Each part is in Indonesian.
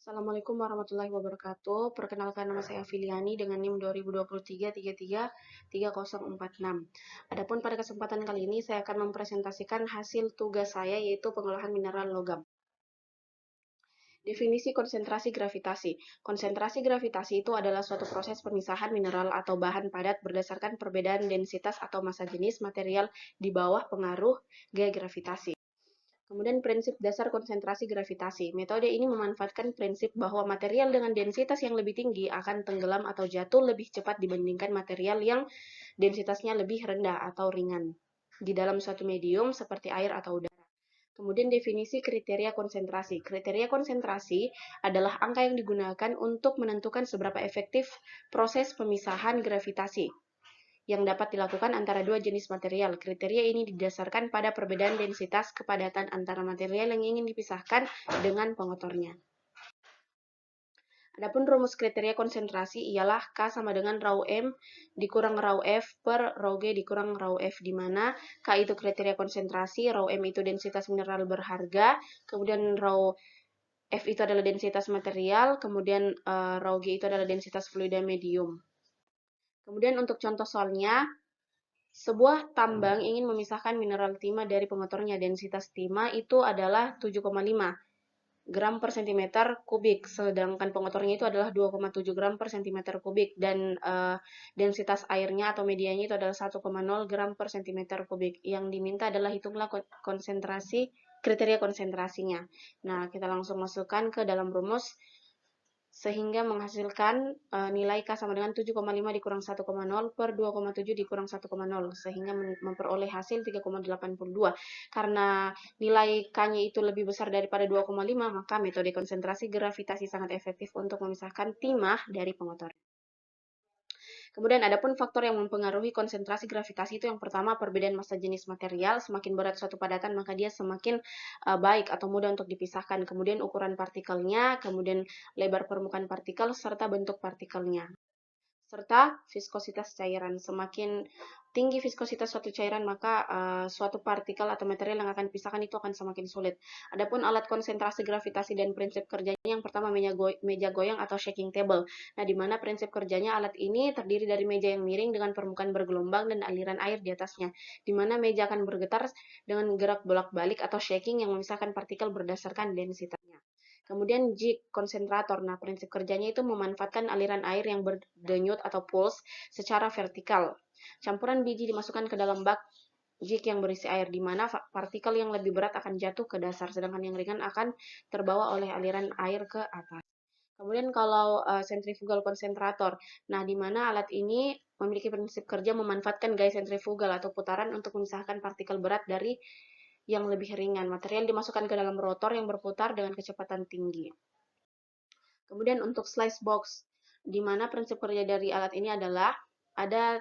Assalamualaikum warahmatullahi wabarakatuh. Perkenalkan nama saya Filiani dengan NIM 2023-33-3046. Adapun pada kesempatan kali ini saya akan mempresentasikan hasil tugas saya yaitu pengolahan mineral logam. Definisi konsentrasi gravitasi. Konsentrasi gravitasi itu adalah suatu proses pemisahan mineral atau bahan padat berdasarkan perbedaan densitas atau massa jenis material di bawah pengaruh gaya gravitasi. Kemudian prinsip dasar konsentrasi gravitasi. Metode ini memanfaatkan prinsip bahwa material dengan densitas yang lebih tinggi akan tenggelam atau jatuh lebih cepat dibandingkan material yang densitasnya lebih rendah atau ringan di dalam suatu medium seperti air atau udara. Kemudian definisi kriteria konsentrasi. Kriteria konsentrasi adalah angka yang digunakan untuk menentukan seberapa efektif proses pemisahan gravitasi yang dapat dilakukan antara dua jenis material. Kriteria ini didasarkan pada perbedaan densitas kepadatan antara material yang ingin dipisahkan dengan pengotornya. Adapun rumus kriteria konsentrasi ialah K sama dengan rho M dikurang rho F per rho G dikurang rho F, di mana K itu kriteria konsentrasi, rho M itu densitas mineral berharga, kemudian rho F itu adalah densitas material, kemudian rho G itu adalah densitas fluida medium. Kemudian untuk contoh soalnya, sebuah tambang ingin memisahkan mineral timah dari pengotornya. Densitas timah itu adalah 7,5 gram per centimeter kubik, sedangkan pengotornya itu adalah 2,7 gram per centimeter kubik, dan densitas airnya atau medianya itu adalah 1,0 gram per centimeter kubik. Yang diminta adalah hitunglah konsentrasi, kriteria konsentrasinya. Nah, kita langsung masukkan ke dalam rumus, sehingga menghasilkan nilai K sama dengan 7,5 dikurang 1,0 per 2,7 dikurang 1,0, sehingga memperoleh hasil 3,82. Karena nilai K-nya itu lebih besar daripada 2,5, maka metode konsentrasi gravitasi sangat efektif untuk memisahkan timah dari pengotor. Kemudian ada pun faktor yang mempengaruhi konsentrasi gravitasi itu yang pertama perbedaan massa jenis material. Semakin berat suatu padatan maka dia semakin baik atau mudah untuk dipisahkan. Kemudian ukuran partikelnya, kemudian lebar permukaan partikel serta bentuk partikelnya. Serta viskositas cairan. Semakin tinggi viskositas suatu cairan, maka suatu partikel atau material yang akan dipisahkan itu akan semakin sulit. Adapun alat konsentrasi gravitasi dan prinsip kerjanya, yang pertama meja goyang atau shaking table. Nah, di mana prinsip kerjanya alat ini terdiri dari meja yang miring dengan permukaan bergelombang dan aliran air di atasnya, di mana meja akan bergetar dengan gerak bolak-balik atau shaking yang memisahkan partikel berdasarkan densitasnya. Kemudian jig konsentrator. Nah, prinsip kerjanya itu memanfaatkan aliran air yang berdenyut atau pulse secara vertikal. Campuran biji dimasukkan ke dalam bak jig yang berisi air, di mana partikel yang lebih berat akan jatuh ke dasar, sedangkan yang ringan akan terbawa oleh aliran air ke atas. Kemudian kalau sentrifugal konsentrator, nah di mana alat ini memiliki prinsip kerja memanfaatkan gaya sentrifugal atau putaran untuk memisahkan partikel berat dari yang lebih ringan. Material dimasukkan ke dalam rotor yang berputar dengan kecepatan tinggi. Kemudian untuk slice box, di mana prinsip kerja dari alat ini adalah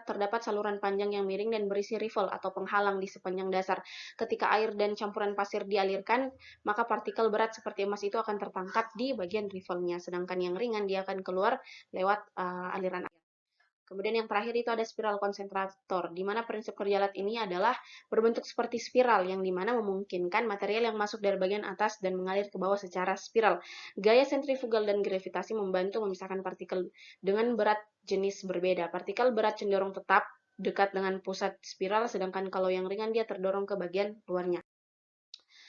terdapat saluran panjang yang miring dan berisi riffle atau penghalang di sepanjang dasar. Ketika air dan campuran pasir dialirkan, maka partikel berat seperti emas itu akan tertangkap di bagian riffle-nya, sedangkan yang ringan dia akan keluar lewat aliran air. Kemudian yang terakhir itu ada spiral konsentrator, di mana prinsip kerja alat ini adalah berbentuk seperti spiral, yang dimana memungkinkan material yang masuk dari bagian atas dan mengalir ke bawah secara spiral. Gaya sentrifugal dan gravitasi membantu memisahkan partikel dengan berat jenis berbeda. Partikel berat cenderung tetap dekat dengan pusat spiral, sedangkan kalau yang ringan dia terdorong ke bagian luarnya.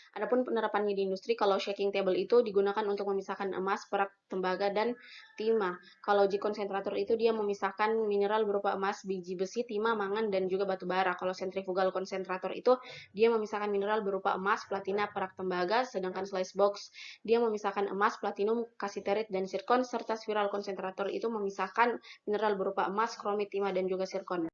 Adapun penerapannya di industri, kalau shaking table itu digunakan untuk memisahkan emas, perak, tembaga, dan timah. Kalau G konsentrator itu dia memisahkan mineral berupa emas, biji besi, timah, mangan, dan juga batu bara. Kalau sentrifugal konsentrator itu dia memisahkan mineral berupa emas, platina, perak, tembaga, sedangkan slice box dia memisahkan emas, platinum, kasiterit, dan zirkon, serta spiral konsentrator itu memisahkan mineral berupa emas, kromit, timah, dan juga zirkon.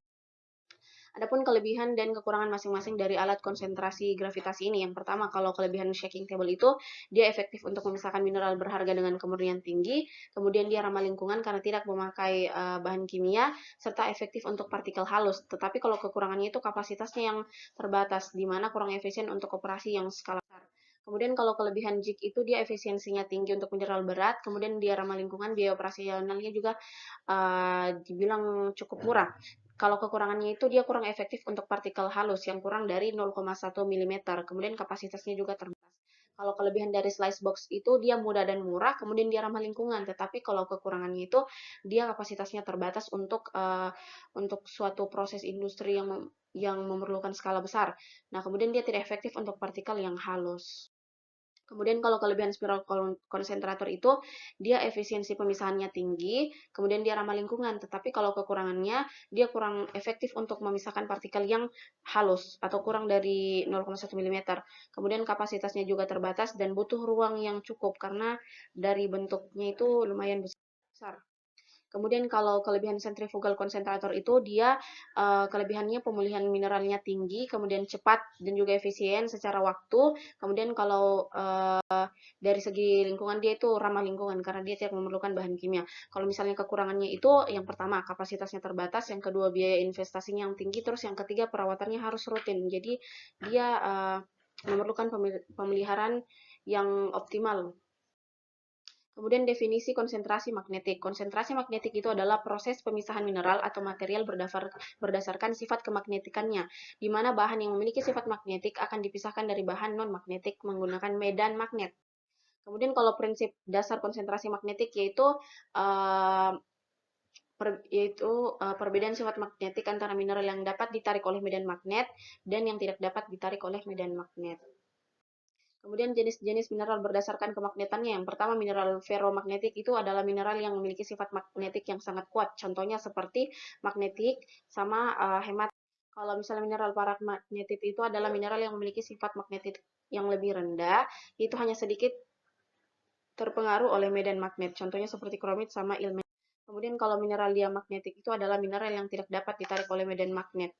Adapun kelebihan dan kekurangan masing-masing dari alat konsentrasi gravitasi ini. Yang pertama, kalau kelebihan shaking table itu, dia efektif untuk memisahkan mineral berharga dengan kemurnian tinggi, kemudian dia ramah lingkungan karena tidak memakai bahan kimia, serta efektif untuk partikel halus. Tetapi kalau kekurangannya itu kapasitasnya yang terbatas, di mana kurang efisien untuk operasi yang skala besar. Kemudian kalau kelebihan jig itu dia efisiensinya tinggi untuk mineral berat, kemudian dia ramah lingkungan, biaya operasionalnya juga dibilang cukup murah. Kalau kekurangannya itu dia kurang efektif untuk partikel halus yang kurang dari 0,1 mm, kemudian kapasitasnya juga terbatas. Kalau kelebihan dari slice box itu dia mudah dan murah, kemudian dia ramah lingkungan. Tetapi kalau kekurangannya itu dia kapasitasnya terbatas untuk suatu proses industri yang memerlukan skala besar. Nah, kemudian dia tidak efektif untuk partikel yang halus. Kemudian kalau kelebihan spiral konsentrator itu dia efisiensi pemisahannya tinggi, kemudian dia ramah lingkungan. Tetapi kalau kekurangannya dia kurang efektif untuk memisahkan partikel yang halus atau kurang dari 0,1 mm. Kemudian kapasitasnya juga terbatas dan butuh ruang yang cukup karena dari bentuknya itu lumayan besar. Kemudian kalau kelebihan sentrifugal konsentrator itu dia kelebihannya pemulihan mineralnya tinggi, kemudian cepat dan juga efisien secara waktu. Kemudian kalau dari segi lingkungan dia itu ramah lingkungan karena dia tidak memerlukan bahan kimia. Kalau misalnya kekurangannya itu yang pertama kapasitasnya terbatas, yang kedua biaya investasinya yang tinggi, terus yang ketiga perawatannya harus rutin. Jadi dia memerlukan pemeliharaan yang optimal. Kemudian definisi konsentrasi magnetik. Konsentrasi magnetik itu adalah proses pemisahan mineral atau material berdasarkan sifat kemagnetikannya, di mana bahan yang memiliki sifat magnetik akan dipisahkan dari bahan non-magnetik menggunakan medan magnet. Kemudian kalau prinsip dasar konsentrasi magnetik perbedaan sifat magnetik antara mineral yang dapat ditarik oleh medan magnet dan yang tidak dapat ditarik oleh medan magnet. Kemudian jenis-jenis mineral berdasarkan kemagnetannya. Yang pertama mineral ferromagnetik itu adalah mineral yang memiliki sifat magnetik yang sangat kuat. Contohnya seperti magnetik sama hemat. Kalau misalnya mineral paramagnetik itu adalah mineral yang memiliki sifat magnetik yang lebih rendah, itu hanya sedikit terpengaruh oleh medan magnet. Contohnya seperti kromit sama ilmenit. Kemudian kalau mineral diamagnetik itu adalah mineral yang tidak dapat ditarik oleh medan magnet.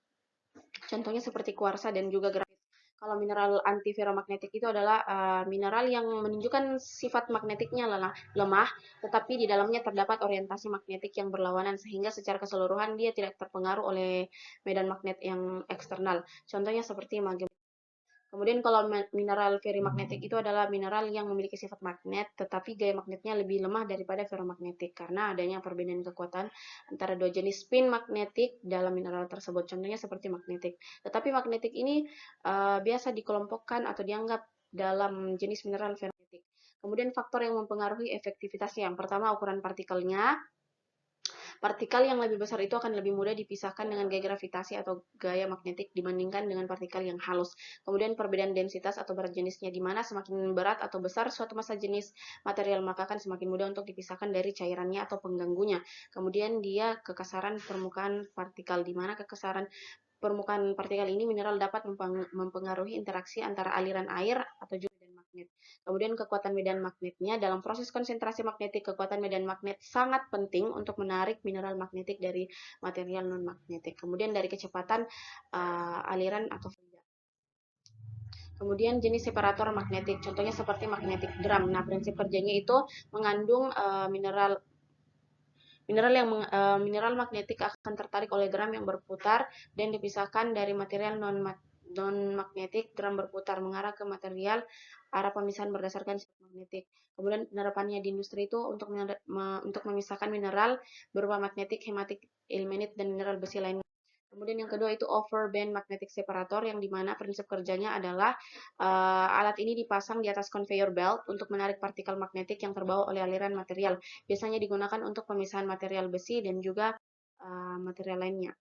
Contohnya seperti kuarsa dan juga grafit. Kalau mineral antiferromagnetik itu adalah mineral yang menunjukkan sifat magnetiknya lemah, tetapi di dalamnya terdapat orientasi magnetik yang berlawanan sehingga secara keseluruhan dia tidak terpengaruh oleh medan magnet yang eksternal. Contohnya seperti magnesia. Kemudian kalau mineral ferrimagnetik itu adalah mineral yang memiliki sifat magnet, tetapi gaya magnetnya lebih lemah daripada ferromagnetik karena adanya perbedaan kekuatan antara dua jenis spin magnetik dalam mineral tersebut. Contohnya seperti magnetik. Tetapi magnetik ini biasa dikelompokkan atau dianggap dalam jenis mineral ferromagnetik. Kemudian faktor yang mempengaruhi efektivitasnya. Yang pertama ukuran partikelnya. Partikel yang lebih besar itu akan lebih mudah dipisahkan dengan gaya gravitasi atau gaya magnetik dibandingkan dengan partikel yang halus. Kemudian perbedaan densitas atau berat jenisnya, di mana semakin berat atau besar suatu massa jenis material maka akan semakin mudah untuk dipisahkan dari cairannya atau pengganggunya. Kemudian dia kekasaran permukaan partikel, di mana kekasaran permukaan partikel ini mineral dapat mempengaruhi interaksi antara aliran air atau juga medan magnet. Kemudian kekuatan medan magnetnya dalam proses konsentrasi magnetik, kekuatan medan magnet sangat penting untuk menarik mineral magnetik dari material non magnetik. Kemudian dari kecepatan aliran atau tidak. Kemudian jenis separator magnetik, contohnya seperti magnetic drum. Nah, prinsip kerjanya itu mengandung mineral magnetik akan tertarik oleh drum yang berputar dan dipisahkan dari material non-magnetik. Drum berputar mengarah ke material arah pemisahan berdasarkan sifat magnetik. Kemudian penerapannya di industri itu untuk memisahkan mineral berupa magnetik, hematik, ilmenit, dan mineral besi lainnya. Kemudian yang kedua itu overband magnetic separator, yang dimana prinsip kerjanya adalah alat ini dipasang di atas conveyor belt untuk menarik partikel magnetik yang terbawa oleh aliran material. Biasanya digunakan untuk pemisahan material besi dan juga material lainnya.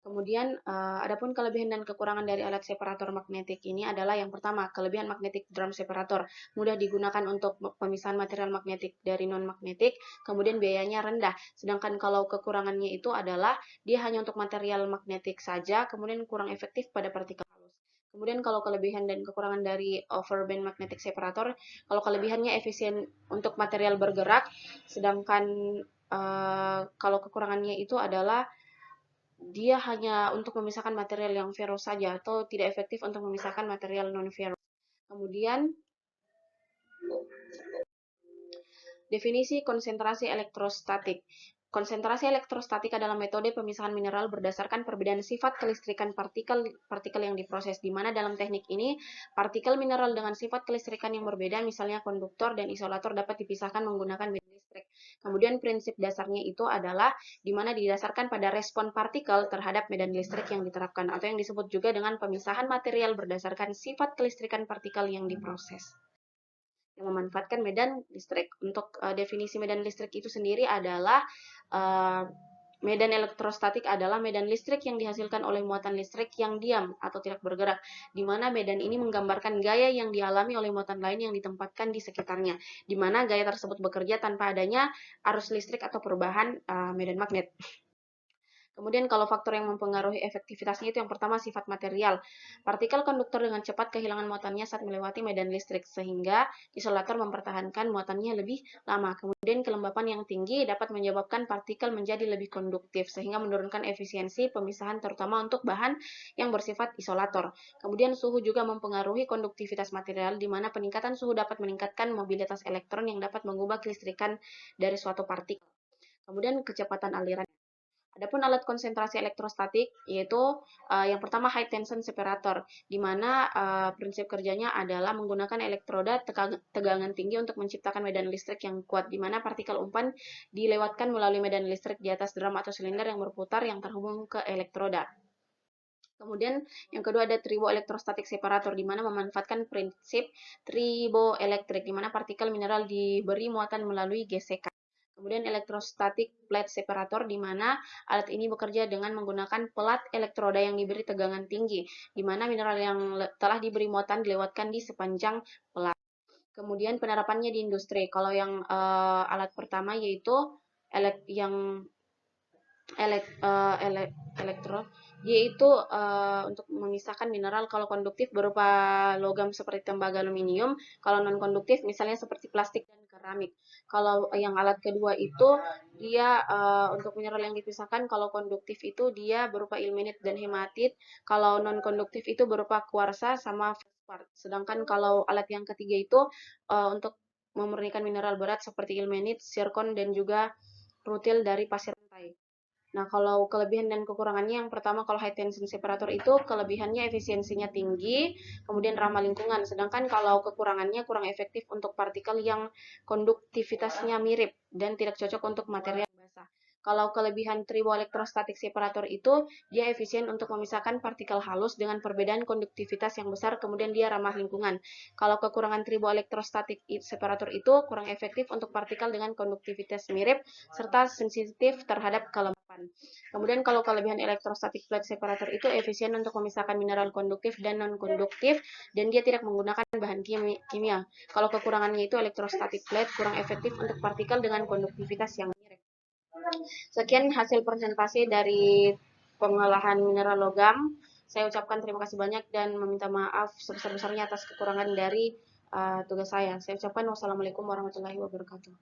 Kemudian, adapun kelebihan dan kekurangan dari alat separator magnetik ini adalah yang pertama, kelebihan magnetic drum separator, mudah digunakan untuk pemisahan material magnetik dari non-magnetik, kemudian biayanya rendah. Sedangkan kalau kekurangannya itu adalah dia hanya untuk material magnetik saja, kemudian kurang efektif pada partikel halus. Kemudian kalau kelebihan dan kekurangan dari overband magnetic separator, kalau kelebihannya efisien untuk material bergerak, sedangkan kalau kekurangannya itu adalah dia hanya untuk memisahkan material yang ferro saja atau tidak efektif untuk memisahkan material non-ferro. Kemudian, definisi konsentrasi elektrostatik. konsentrasi elektrostatik adalah metode pemisahan mineral berdasarkan perbedaan sifat kelistrikan partikel yang diproses, di mana dalam teknik ini partikel mineral dengan sifat kelistrikan yang berbeda, misalnya konduktor dan isolator, dapat dipisahkan menggunakan medan listrik. Kemudian prinsip dasarnya itu adalah di mana didasarkan pada respon partikel terhadap medan listrik yang diterapkan, atau yang disebut juga dengan pemisahan material berdasarkan sifat kelistrikan partikel yang diproses. Yang memanfaatkan medan listrik. Untuk definisi medan listrik itu sendiri adalah medan elektrostatik adalah medan listrik yang dihasilkan oleh muatan listrik yang diam atau tidak bergerak, di mana medan ini menggambarkan gaya yang dialami oleh muatan lain yang ditempatkan di sekitarnya, di mana gaya tersebut bekerja tanpa adanya arus listrik atau perubahan medan magnet. Kemudian kalau faktor yang mempengaruhi efektivitasnya itu yang pertama sifat material. Partikel konduktor dengan cepat kehilangan muatannya saat melewati medan listrik, sehingga isolator mempertahankan muatannya lebih lama. Kemudian kelembapan yang tinggi dapat menyebabkan partikel menjadi lebih konduktif, sehingga menurunkan efisiensi pemisahan terutama untuk bahan yang bersifat isolator. Kemudian suhu juga mempengaruhi konduktivitas material, di mana peningkatan suhu dapat meningkatkan mobilitas elektron yang dapat mengubah kelistrikan dari suatu partikel. Kemudian kecepatan aliran. Adapun alat konsentrasi elektrostatik yaitu yang pertama high tension separator, di mana prinsip kerjanya adalah menggunakan elektroda tegangan tinggi untuk menciptakan medan listrik yang kuat, di mana partikel umpan dilewatkan melalui medan listrik di atas drum atau silinder yang berputar yang terhubung ke elektroda. Kemudian yang kedua ada triboelektrostatik separator, di mana memanfaatkan prinsip triboelektrik, di mana partikel mineral diberi muatan melalui gesekan. Kemudian elektrostatik plate separator, di mana alat ini bekerja dengan menggunakan pelat elektroda yang diberi tegangan tinggi, di mana mineral yang telah diberi muatan dilewatkan di sepanjang pelat. Kemudian penerapannya di industri. Kalau yang alat pertama yaitu yang elektro, yaitu untuk memisahkan mineral. Kalau konduktif berupa logam seperti tembaga aluminium, kalau non konduktif misalnya seperti plastik dan keramik. Kalau yang alat kedua itu dia untuk mineral yang dipisahkan, kalau konduktif itu dia berupa ilmenit dan hematit, kalau non konduktif itu berupa kuarsa sama fosfat. Sedangkan kalau alat yang ketiga itu untuk memurnikan mineral berat seperti ilmenit, zirkon dan juga rutil dari pasir pantai. Nah, kalau kelebihan dan kekurangannya, yang pertama kalau high tension separator itu kelebihannya efisiensinya tinggi, kemudian ramah lingkungan. Sedangkan kalau kekurangannya kurang efektif untuk partikel yang konduktivitasnya mirip dan tidak cocok untuk material basah. Kalau kelebihan triboelektrostatik separator itu dia efisien untuk memisahkan partikel halus dengan perbedaan konduktivitas yang besar, kemudian dia ramah lingkungan. Kalau kekurangan triboelektrostatik separator itu kurang efektif untuk partikel dengan konduktivitas mirip serta sensitif terhadap kelembapan. Kemudian kalau kelebihan elektrostatik plate separator itu efisien untuk memisahkan mineral konduktif dan non-konduktif, dan dia tidak menggunakan bahan kimia. Kalau kekurangannya itu elektrostatik plate kurang efektif untuk partikel dengan konduktivitas yang mirip. Sekian hasil presentasi dari pengolahan mineral logam. Saya ucapkan terima kasih banyak dan meminta maaf sebesar-besarnya atas kekurangan dari tugas saya. Saya ucapkan wassalamualaikum warahmatullahi wabarakatuh.